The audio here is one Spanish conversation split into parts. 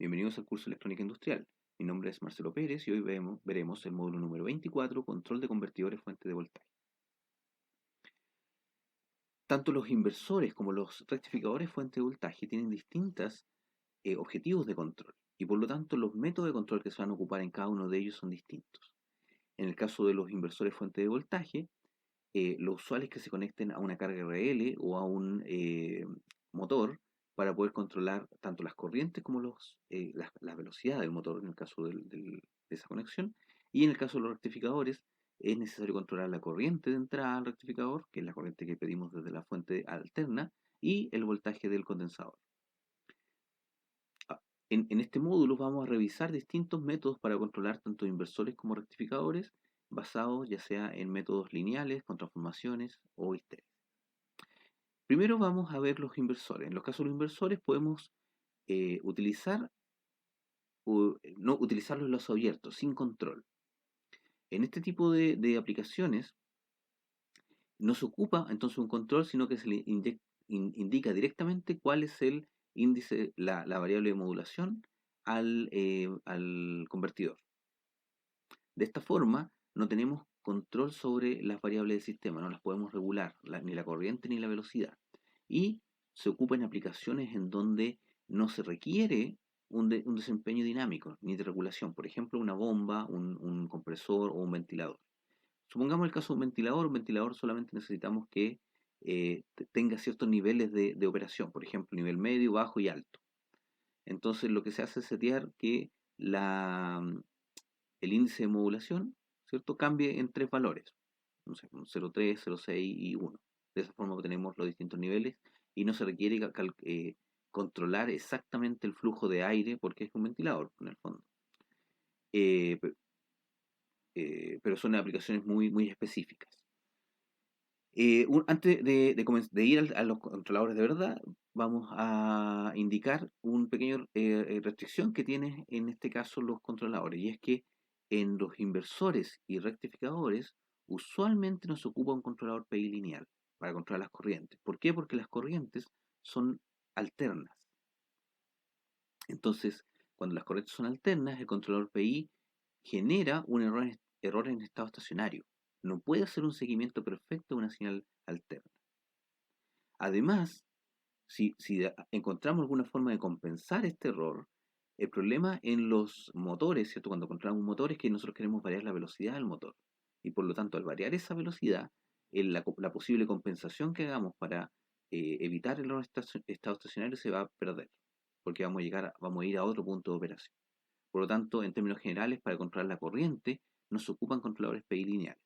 Bienvenidos al curso Electrónica Industrial. Mi nombre es Marcelo Pérez y hoy veremos el módulo número 24, Control de convertidores fuente de voltaje. Tanto los inversores como los rectificadores fuente de voltaje tienen distintos objetivos de control y por lo tanto los métodos de control que se van a ocupar en cada uno de ellos son distintos. En el caso de los inversores fuente de voltaje, lo usual es que se conecten a una carga RL o a un motor para poder controlar tanto las corrientes como la velocidad del motor en el caso de esa conexión. Y en el caso de los rectificadores, es necesario controlar la corriente de entrada al rectificador, que es la corriente que pedimos desde la fuente alterna, y el voltaje del condensador. Ah, en este módulo vamos a revisar distintos métodos para controlar tanto inversores como rectificadores, basados ya sea en métodos lineales, con transformaciones o histéricos. Primero vamos a ver los inversores. En los casos de los inversores podemos utilizar no utilizar los lazos abiertos, sin control. En este tipo de aplicaciones no se ocupa entonces un control, sino que se le indica directamente cuál es el índice, la variable de modulación al convertidor. De esta forma, no tenemos control sobre las variables del sistema, no las podemos regular, ni la corriente ni la velocidad. Y se ocupa en aplicaciones en donde no se requiere un desempeño dinámico ni de regulación, por ejemplo, una bomba, un compresor o un ventilador. Supongamos el caso de un ventilador solamente necesitamos que tenga ciertos niveles de operación, por ejemplo, nivel medio, bajo y alto. Entonces lo que se hace es setear que el índice de modulación, ¿cierto?, cambie en tres valores, no sé, 0,3, 0,6 y 1. De esa forma obtenemos los distintos niveles y no se requiere controlar exactamente el flujo de aire porque es un ventilador en el fondo. Eh, pero son aplicaciones muy específicas. Antes de ir a los controladores de verdad, vamos a indicar un pequeño restricción que tienen en este caso los controladores, y es que en los inversores y rectificadores usualmente no se ocupa un controlador PI lineal para controlar las corrientes. ¿Por qué? Porque las corrientes son alternas. Entonces, cuando las corrientes son alternas, el controlador PI genera un error en estado estacionario. No puede hacer un seguimiento perfecto de una señal alterna. Además, si encontramos alguna forma de compensar este error, el problema en los motores, ¿cierto? Cuando controlamos un motor es que nosotros queremos variar la velocidad del motor. Y por lo tanto, al variar esa velocidad, la posible compensación que hagamos para evitar el error estado estacionario se va a perder, porque vamos a ir a otro punto de operación. Por lo tanto, en términos generales, para controlar la corriente, no se ocupan controladores PI lineales.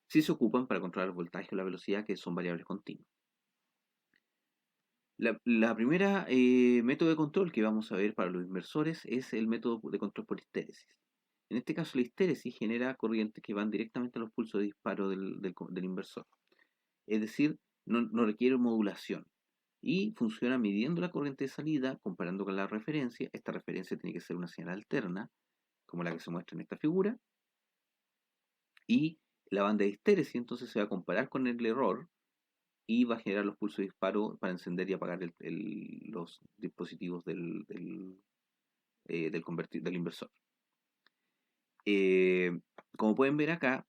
Sí se ocupan para controlar el voltaje o la velocidad, que son variables continuas. La primera método de control que vamos a ver para los inversores es el método de control por histéresis. En este caso, la histéresis genera corrientes que van directamente a los pulsos de disparo del inversor. Es decir, no requiere modulación. Y funciona midiendo la corriente de salida, comparando con la referencia. Esta referencia tiene que ser una señal alterna, como la que se muestra en esta figura. Y la banda de histéresis entonces se va a comparar con el error y va a generar los pulsos de disparo para encender y apagar los dispositivos del inversor. Eh, Como pueden ver acá,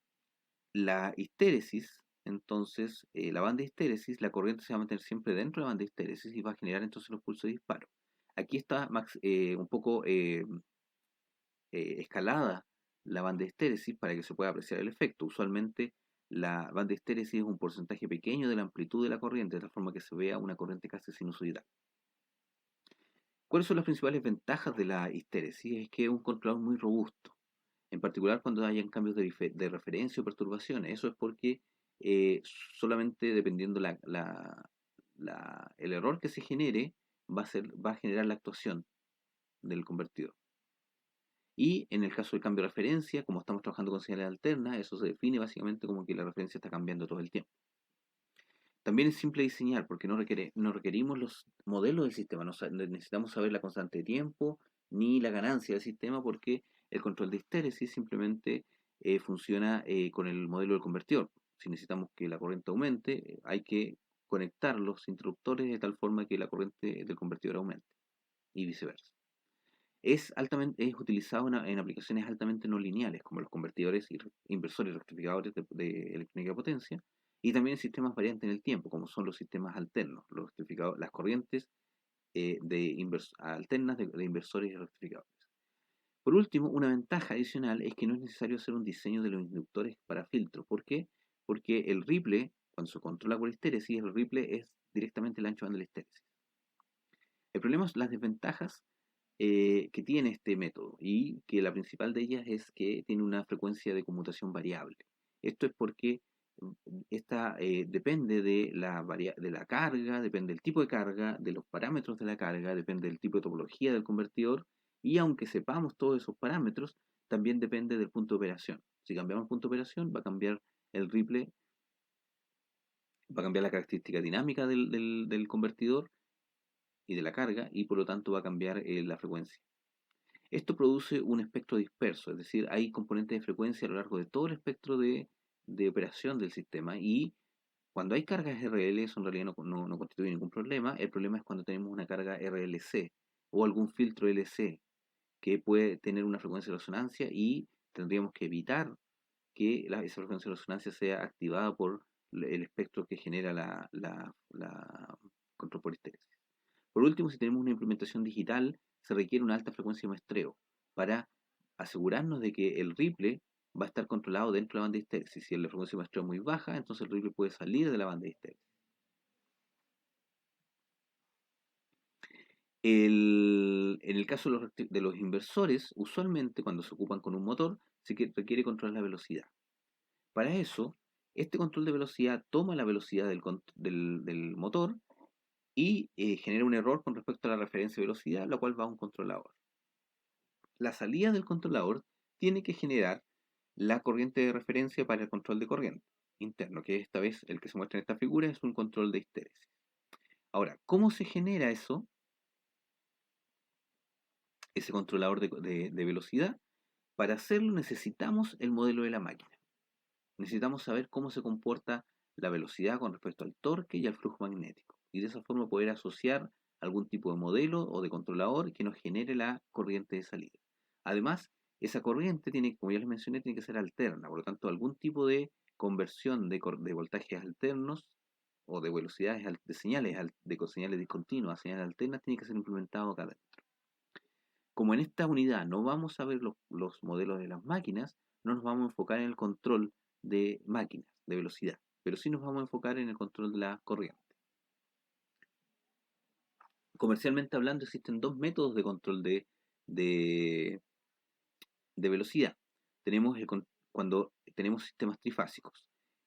la histéresis, entonces, la banda de histéresis, la corriente se va a mantener siempre dentro de la banda de histéresis y va a generar entonces los pulsos de disparo. Aquí está un poco escalada la banda de histéresis para que se pueda apreciar el efecto. Usualmente la banda de histéresis es un porcentaje pequeño de la amplitud de la corriente, de tal forma que se vea una corriente casi sinusoidal. ¿Cuáles son las principales ventajas de la histéresis? Es que es un controlador muy robusto, en particular cuando hayan cambios de referencia o perturbaciones. Eso es porque solamente dependiendo el error que se genere, va a generar la actuación del convertidor. Y en el caso del cambio de referencia, como estamos trabajando con señales alternas, eso se define básicamente como que la referencia está cambiando todo el tiempo. También es simple diseñar porque no requerimos los modelos del sistema, no necesitamos saber la constante de tiempo ni la ganancia del sistema porque el control de histéresis simplemente funciona con el modelo del convertidor. Si necesitamos que la corriente aumente, hay que conectar los interruptores de tal forma que la corriente del convertidor aumente. y viceversa. Es utilizado en aplicaciones altamente no lineales, como los convertidores y inversores rectificadores de electrónica de potencia, y también en sistemas variantes en el tiempo, como son los sistemas alternos, las corrientes alternas de inversores y rectificadores. Por último, una ventaja adicional es que no es necesario hacer un diseño de los inductores para filtro. ¿Por qué? Porque el ripple, cuando se controla por histéresis, el ripple es directamente el ancho banda de la histéresis. El problema es las desventajas que tiene este método, y que la principal de ellas es que tiene una frecuencia de conmutación variable. Esto es porque esta depende de la carga, depende del tipo de carga, de los parámetros de la carga, depende del tipo de topología del convertidor, y aunque sepamos todos esos parámetros, también depende del punto de operación. Si cambiamos el punto de operación, va a cambiar el ripple, va a cambiar la característica dinámica del convertidor y de la carga, y por lo tanto va a cambiar la frecuencia. Esto produce un espectro disperso, es decir, hay componentes de frecuencia a lo largo de todo el espectro de operación del sistema, y cuando hay cargas RL eso en realidad no constituye ningún problema. El problema es cuando tenemos una carga RLC o algún filtro LC que puede tener una frecuencia de resonancia, y tendríamos que evitar que esa frecuencia de resonancia sea activada por el espectro que genera la control por histéresis. Por último, si tenemos una implementación digital, se requiere una alta frecuencia de muestreo para asegurarnos de que el ripple va a estar controlado dentro de la banda de histéresis. Si la frecuencia de muestreo es muy baja, entonces el ripple puede salir de la banda de histéresis. En el caso de los inversores, usualmente cuando se ocupan con un motor, requiere controlar la velocidad. Para eso, este control de velocidad toma la velocidad del motor y genera un error con respecto a la referencia de velocidad, la cual va a un controlador. La salida del controlador tiene que generar la corriente de referencia para el control de corriente interno, que esta vez el que se muestra en esta figura es un control de histéresis. Ahora, ¿cómo se genera ese controlador de velocidad? Para hacerlo necesitamos el modelo de la máquina. Necesitamos saber cómo se comporta la velocidad con respecto al torque y al flujo magnético, y de esa forma poder asociar algún tipo de modelo o de controlador que nos genere la corriente de salida. Además, esa corriente tiene, como ya les mencioné, tiene que ser alterna, por lo tanto, algún tipo de conversión de voltajes alternos o de velocidades de señales discontinuas a señales alternas tiene que ser implementado acá dentro. Como en esta unidad no vamos a ver los modelos de las máquinas, no nos vamos a enfocar en el control de máquinas, de velocidad, pero sí nos vamos a enfocar en el control de la corriente. Comercialmente hablando, existen dos métodos de control de, de velocidad. Tenemos cuando tenemos sistemas trifásicos.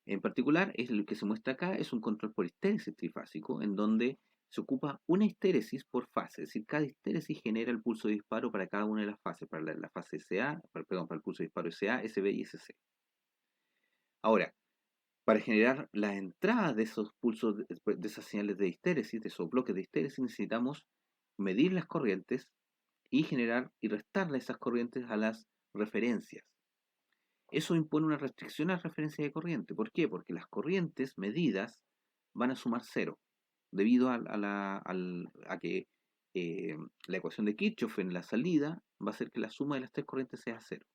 En particular, es lo que se muestra acá, es un control por histéresis trifásico, en donde se ocupa una histéresis por fase, es decir, cada histéresis genera el pulso de disparo para cada una de las fases, para la fase SA, para el pulso de disparo SA, SB y SC. Ahora, para generar las entradas de esos pulsos, de esas señales de histéresis, de esos bloques de histéresis, necesitamos medir las corrientes y generar y restarle esas corrientes a las referencias. Eso impone una restricción a la referencia de corriente. ¿Por qué? Porque las corrientes medidas van a sumar cero, debido a que eh, la ecuación de Kirchhoff en la salida va a hacer que la suma de las tres corrientes sea cero.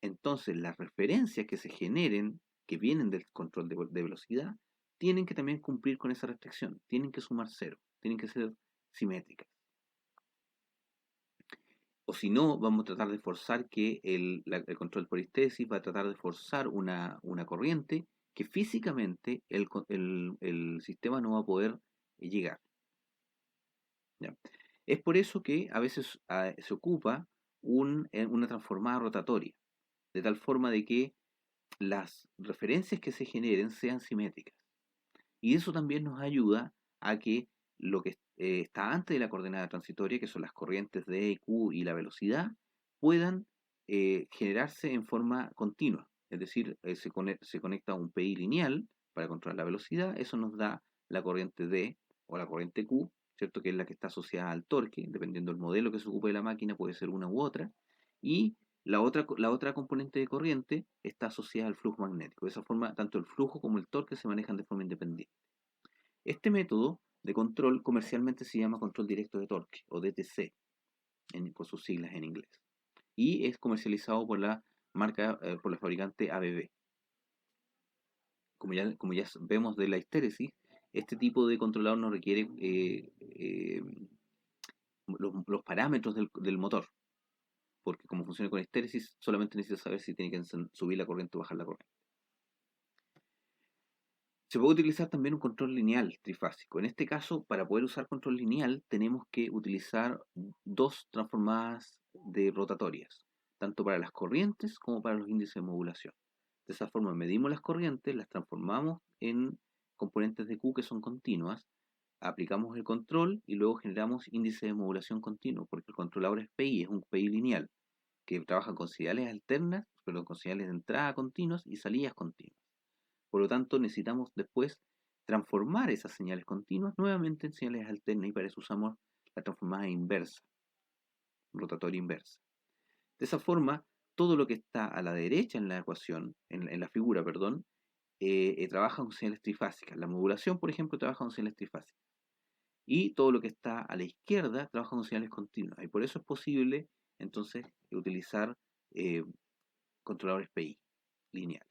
Entonces, las referencias que se generen, que vienen del control de velocidad, tienen que también cumplir con esa restricción, tienen que sumar cero, tienen que ser simétricas. O si no, vamos a tratar de forzar que el control por histéresis va a tratar de forzar una corriente que físicamente el sistema no va a poder llegar. ¿Ya? Es por eso que a veces se ocupa una transformada rotatoria, de tal forma de que las referencias que se generen sean simétricas. Y eso también nos ayuda a que lo que está antes de la coordenada transitoria, que son las corrientes de E, Q y la velocidad, puedan generarse en forma continua. Es decir, se conecta a un PI lineal para controlar la velocidad. Eso nos da la corriente D o la corriente Q, ¿cierto? Que es la que está asociada al torque, dependiendo del modelo que se ocupe de la máquina, puede ser una u otra. Y la otra componente de corriente está asociada al flujo magnético. De esa forma, tanto el flujo como el torque se manejan de forma independiente. Este método de control comercialmente se llama control directo de torque, o DTC, por sus siglas en inglés. Y es comercializado por la marca, por la fabricante ABB. Como ya vemos de la histéresis, este tipo de controlador no requiere los parámetros del motor, porque como funciona con histéresis, solamente necesita saber si tiene que subir la corriente o bajar la corriente. Se puede utilizar también un control lineal trifásico. En este caso, para poder usar control lineal, tenemos que utilizar dos transformadas de rotatorias, tanto para las corrientes como para los índices de modulación. De esa forma, medimos las corrientes, las transformamos en componentes de Q que son continuas, aplicamos el control y luego generamos índice de modulación continuo, porque el controlador es PI, es un PI lineal, que trabaja con señales alternas, pero con señales de entrada continuas y salidas continuas. Por lo tanto, necesitamos después transformar esas señales continuas nuevamente en señales alternas y para eso usamos la transformada inversa, rotatoria inversa. De esa forma, todo lo que está a la derecha en la ecuación, en la figura, perdón, trabaja con señales trifásicas. La modulación, por ejemplo, trabaja con señales trifásicas. Y todo lo que está a la izquierda trabaja con señales continuas. Y por eso es posible, entonces, utilizar eh, controladores PI lineales.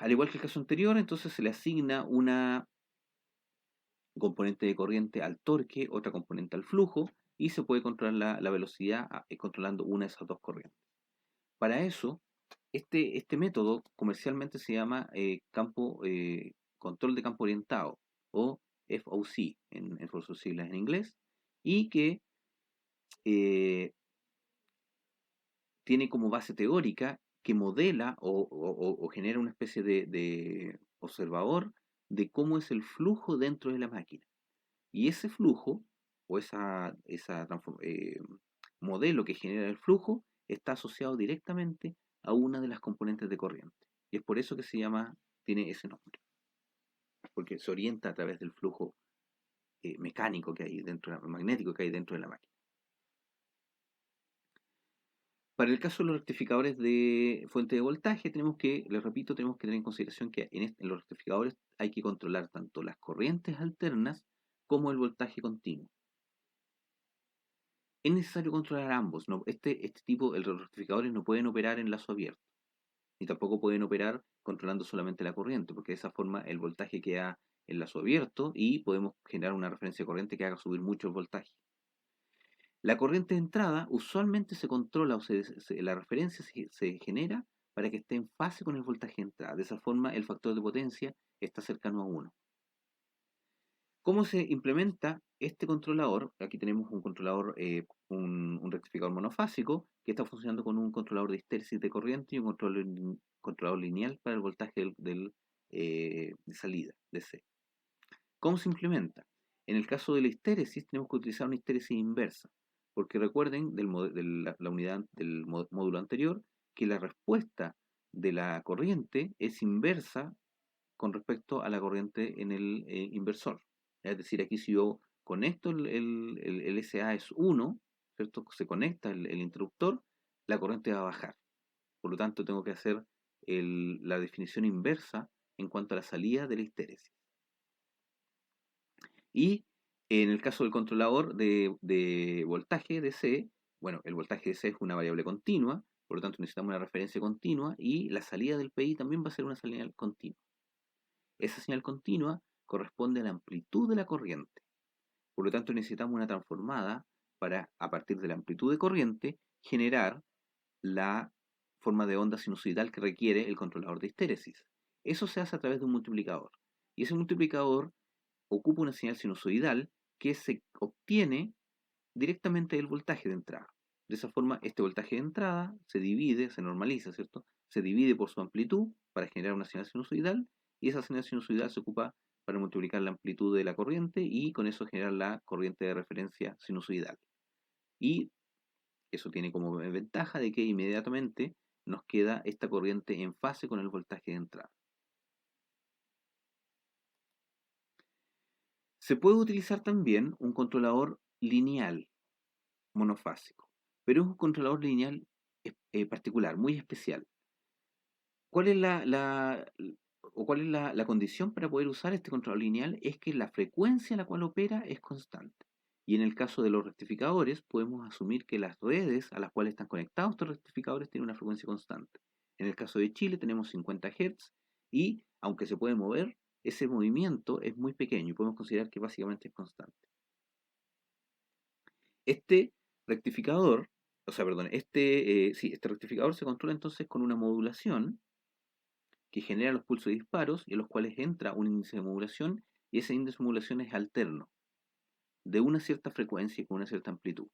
Al igual que el caso anterior, entonces se le asigna una componente de corriente al torque, otra componente al flujo, y se puede controlar la velocidad controlando una de esas dos corrientes. Para eso, este método comercialmente se llama control de campo orientado, o FOC por sus siglas en inglés, y que eh, tiene como base teórica que modela o genera una especie de observador de cómo es el flujo dentro de la máquina. Y ese flujo, o esa modelo que genera el flujo, está asociado directamente a una de las componentes de corriente. Y es por eso que tiene ese nombre, porque se orienta a través del flujo mecánico que hay dentro, magnético que hay dentro de la máquina. Para el caso de los rectificadores de fuente de voltaje, les repito, tenemos que tener en consideración que en los rectificadores hay que controlar tanto las corrientes alternas como el voltaje continuo. Es necesario controlar ambos. No, los rectificadores no pueden operar en lazo abierto, ni tampoco pueden operar controlando solamente la corriente, porque de esa forma el voltaje queda en lazo abierto y podemos generar una referencia de corriente que haga subir mucho el voltaje. La corriente de entrada usualmente se controla la referencia se genera para que esté en fase con el voltaje de entrada. De esa forma el factor de potencia está cercano a 1. ¿Cómo se implementa este controlador? Aquí tenemos un controlador, un rectificador monofásico que está funcionando con un controlador de histéresis de corriente y un controlador lineal para el voltaje de salida, DC. ¿Cómo se implementa? En el caso de la histéresis tenemos que utilizar una histéresis inversa, porque recuerden de la unidad del módulo anterior que la respuesta de la corriente es inversa con respecto a la corriente en el inversor. Es decir, aquí si yo conecto el SA es 1, ¿cierto? Se conecta el interruptor, la corriente va a bajar. Por lo tanto, tengo que hacer la definición inversa en cuanto a la salida de la histéresis. Y en el caso del controlador de voltaje DC, bueno, el voltaje DC es una variable continua, por lo tanto necesitamos una referencia continua y la salida del PI también va a ser una salida continua. Esa señal continua corresponde a la amplitud de la corriente. Por lo tanto, necesitamos una transformada para, a partir de la amplitud de corriente, generar la forma de onda sinusoidal que requiere el controlador de histéresis. Eso se hace a través de un multiplicador. Y ese multiplicador ocupa una señal sinusoidal que se obtiene directamente del voltaje de entrada. De esa forma, este voltaje de entrada se divide, se normaliza, ¿cierto? Se divide por su amplitud para generar una señal sinusoidal y esa señal sinusoidal se ocupa para multiplicar la amplitud de la corriente y con eso generar la corriente de referencia sinusoidal. Y eso tiene como ventaja de que inmediatamente nos queda esta corriente en fase con el voltaje de entrada. Se puede utilizar también un controlador lineal monofásico, pero es un controlador lineal particular, muy especial. ¿Cuál es o cuál es la condición para poder usar este controlador lineal es que la frecuencia a la cual opera es constante. Y en el caso de los rectificadores, podemos asumir que las redes a las cuales están conectados estos rectificadores tienen una frecuencia constante. En el caso de Chile tenemos 50 Hz y, aunque se puede mover, ese movimiento es muy pequeño y podemos considerar que básicamente es constante. Este rectificador, o sea, perdón, este rectificador se controla entonces con una modulación que genera los pulsos y disparos y en los cuales entra un índice de modulación y ese índice de modulación es alterno, de una cierta frecuencia y con una cierta amplitud.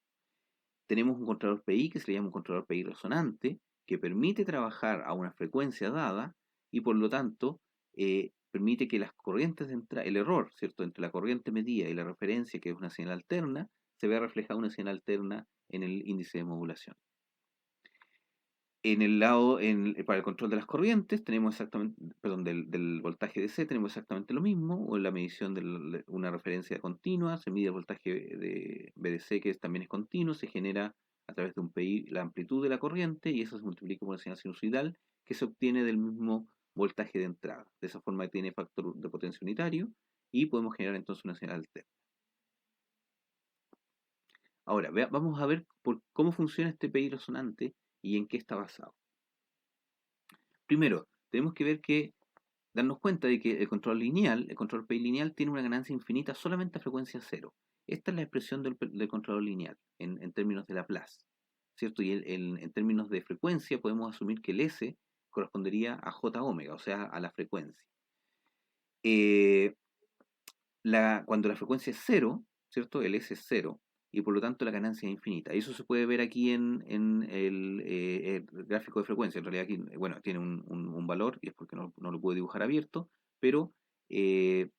Tenemos un controlador PI que se le llama un controlador PI resonante que permite trabajar a una frecuencia dada y por lo tanto permite que las corrientes de entrada, el error, ¿cierto?, entre la corriente medida y la referencia, que es una señal alterna, se vea reflejada una señal alterna en el índice de modulación. En el lado, para el control de las corrientes, tenemos exactamente, perdón, del voltaje DC, tenemos exactamente lo mismo, o en la medición de una referencia continua, se mide el voltaje de BDC, que también es continuo, se genera a través de un PI la amplitud de la corriente, y eso se multiplica por una señal sinusoidal, que se obtiene del mismo voltaje de entrada. De esa forma tiene factor de potencia unitario, y podemos generar entonces una señal alterna. Ahora, vamos a ver cómo funciona este PI resonante y en qué está basado. Primero, tenemos que darnos cuenta de que el control lineal, el control PI lineal, tiene una ganancia infinita solamente a frecuencia cero. Esta es la expresión del controlador lineal en términos de Laplace, ¿cierto? Y en términos de frecuencia podemos asumir que el S correspondería a J omega, o sea, a la frecuencia. Eh, cuando la frecuencia es cero, ¿cierto? El S es cero y por lo tanto la ganancia es infinita. Y eso se puede ver aquí en el gráfico de frecuencia. En realidad aquí, bueno, tiene un valor y es porque no lo puedo dibujar abierto, pero eh,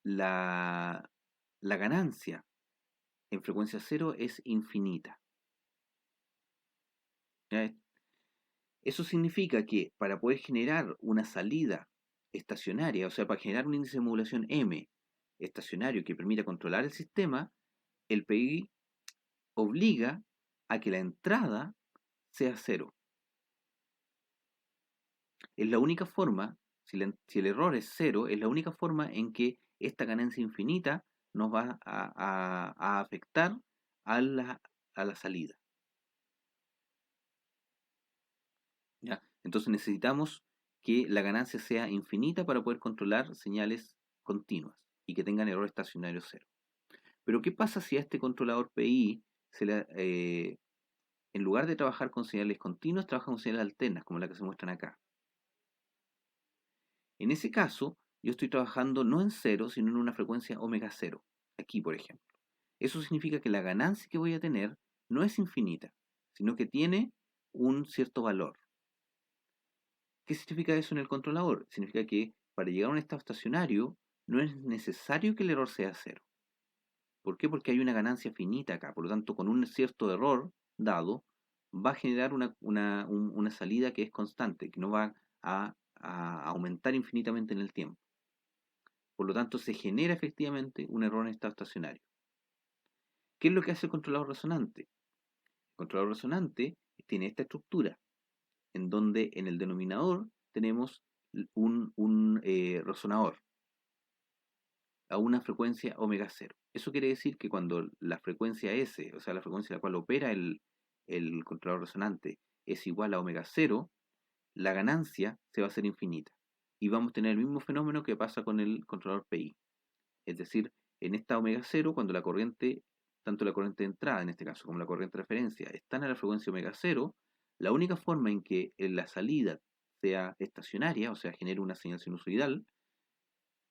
la, la ganancia en frecuencia cero es infinita. ¿Ya? Eso significa que para poder generar una salida estacionaria, o sea, para generar un índice de modulación M estacionario que permita controlar el sistema, el PI obliga a que la entrada sea cero. Es la única forma, si el error es cero, es la única forma en que esta ganancia infinita nos va a afectar a la salida. ¿Ya? Entonces necesitamos que la ganancia sea infinita para poder controlar señales continuas y que tengan error estacionario cero. Pero ¿qué pasa si a este controlador PI en lugar de trabajar con señales continuas, trabaja con señales alternas, como la que se muestran acá? En ese caso, yo estoy trabajando no en cero, sino en una frecuencia omega cero, aquí por ejemplo. Eso significa que la ganancia que voy a tener no es infinita, sino que tiene un cierto valor. ¿Qué significa eso en el controlador? Significa que para llegar a un estado estacionario no es necesario que el error sea cero. ¿Por qué? Porque hay una ganancia finita acá. Por lo tanto, con un cierto error dado, va a generar una salida que es constante, que no va a aumentar infinitamente en el tiempo. Por lo tanto, se genera efectivamente un error en estado estacionario. ¿Qué es lo que hace el controlador resonante? El controlador resonante tiene esta estructura, en donde en el denominador tenemos un resonador a una frecuencia omega cero. Eso quiere decir que cuando la frecuencia S, o sea, la frecuencia a la cual opera el controlador resonante, es igual a omega cero, la ganancia se va a hacer infinita. Y vamos a tener el mismo fenómeno que pasa con el controlador PI. Es decir, en esta omega cero, cuando la corriente, tanto la corriente de entrada en este caso como la corriente de referencia, están a la frecuencia omega cero, la única forma en que la salida sea estacionaria, o sea, genere una señal sinusoidal,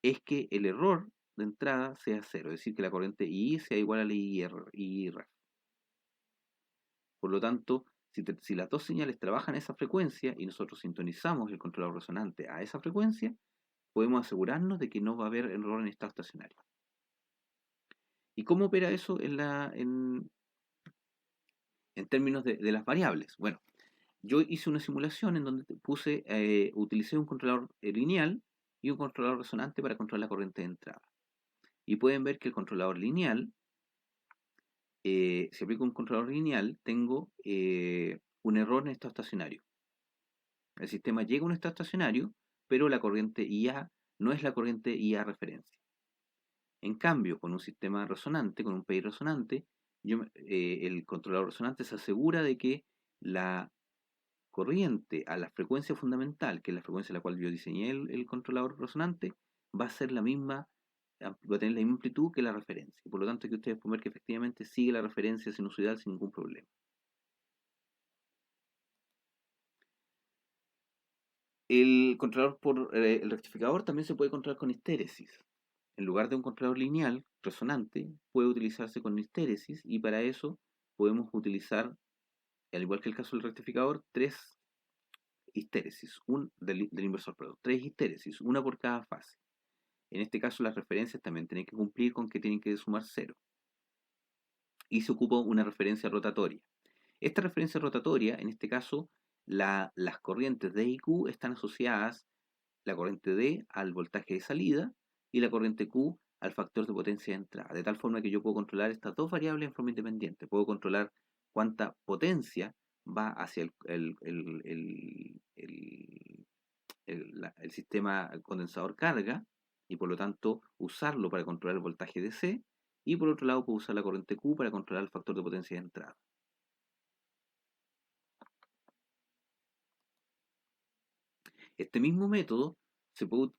es que el error de entrada sea cero, es decir, que la corriente I sea igual a la IRF. Por lo tanto, si las dos señales trabajan a esa frecuencia y nosotros sintonizamos el controlador resonante a esa frecuencia, podemos asegurarnos de que no va a haber error en estado estacionario. ¿Y cómo opera eso en términos de las variables? Bueno, yo hice una simulación en donde utilicé un controlador lineal y un controlador resonante para controlar la corriente de entrada. Y pueden ver que el controlador lineal, si aplico un controlador lineal, tengo un error en estado estacionario. El sistema llega a un estado estacionario, pero la corriente IA no es la corriente IA referencia. En cambio, con un sistema resonante, con un PI resonante, el controlador resonante se asegura de que la corriente a la frecuencia fundamental, que es la frecuencia a la cual yo diseñé el controlador resonante, va a ser la misma, va a tener la misma amplitud que la referencia. Y por lo tanto, que ustedes pueden ver que efectivamente sigue la referencia sinusoidal sin ningún problema. El rectificador también se puede controlar con histéresis. En lugar de un controlador lineal resonante, puede utilizarse con histéresis y para eso podemos utilizar, al igual que el caso del rectificador, tres histéresis, del inversor, perdón, tres histéresis, una por cada fase. En este caso las referencias también tienen que cumplir con que tienen que sumar cero. Y se ocupa una referencia rotatoria. Esta referencia rotatoria, en este caso, las corrientes D y Q están asociadas, la corriente D al voltaje de salida y la corriente Q al factor de potencia de entrada, de tal forma que yo puedo controlar estas dos variables en forma independiente. Puedo controlar cuánta potencia va hacia el sistema condensador carga y por lo tanto usarlo para controlar el voltaje DC y por otro lado puedo usar la corriente Q para controlar el factor de potencia de entrada. Este mismo método se puede,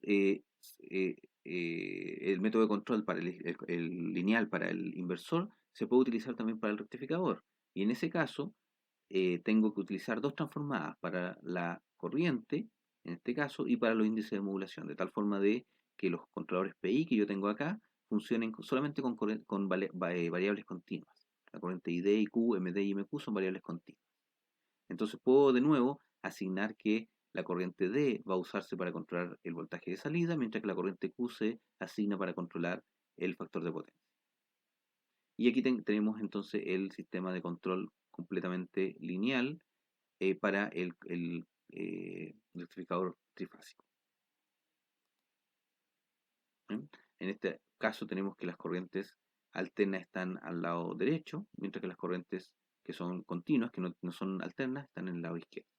el método de control para el lineal para el inversor se puede utilizar también para el rectificador. Y en ese caso tengo que utilizar dos transformadas para la corriente, en este caso, y para los índices de modulación, de tal forma de que los controladores PI que yo tengo acá funcionen solamente con variables continuas. La corriente ID y Q, MD y MQ son variables continuas. Entonces puedo de nuevo asignar que la corriente D va a usarse para controlar el voltaje de salida, mientras que la corriente Q se asigna para controlar el factor de potencia. Y aquí tenemos entonces el sistema de control completamente lineal para el rectificador trifásico. ¿Eh? En este caso tenemos que las corrientes alternas están al lado derecho, mientras que las corrientes que son continuas, que no son alternas, están en el lado izquierdo.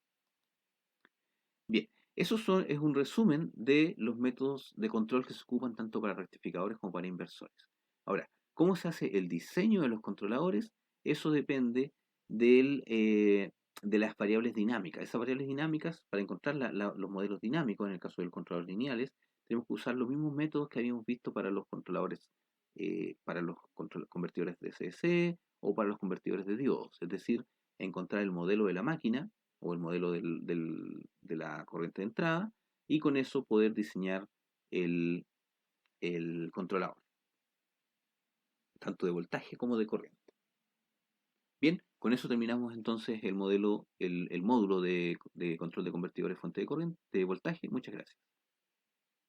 Bien, es un resumen de los métodos de control que se ocupan tanto para rectificadores como para inversores. Ahora, ¿cómo se hace el diseño de los controladores? Eso depende de las variables dinámicas. Esas variables dinámicas, para encontrar los modelos dinámicos, en el caso del controlador lineales, tenemos que usar los mismos métodos que habíamos visto para los controladores, para los convertidores de CC o para los convertidores de diodos. Es decir, encontrar el modelo de la máquina o el modelo de la corriente de entrada y con eso poder diseñar el, el controlador, tanto de voltaje como de corriente. Bien, con eso terminamos entonces el módulo de control de convertidores fuente de corriente, de voltaje. Muchas gracias.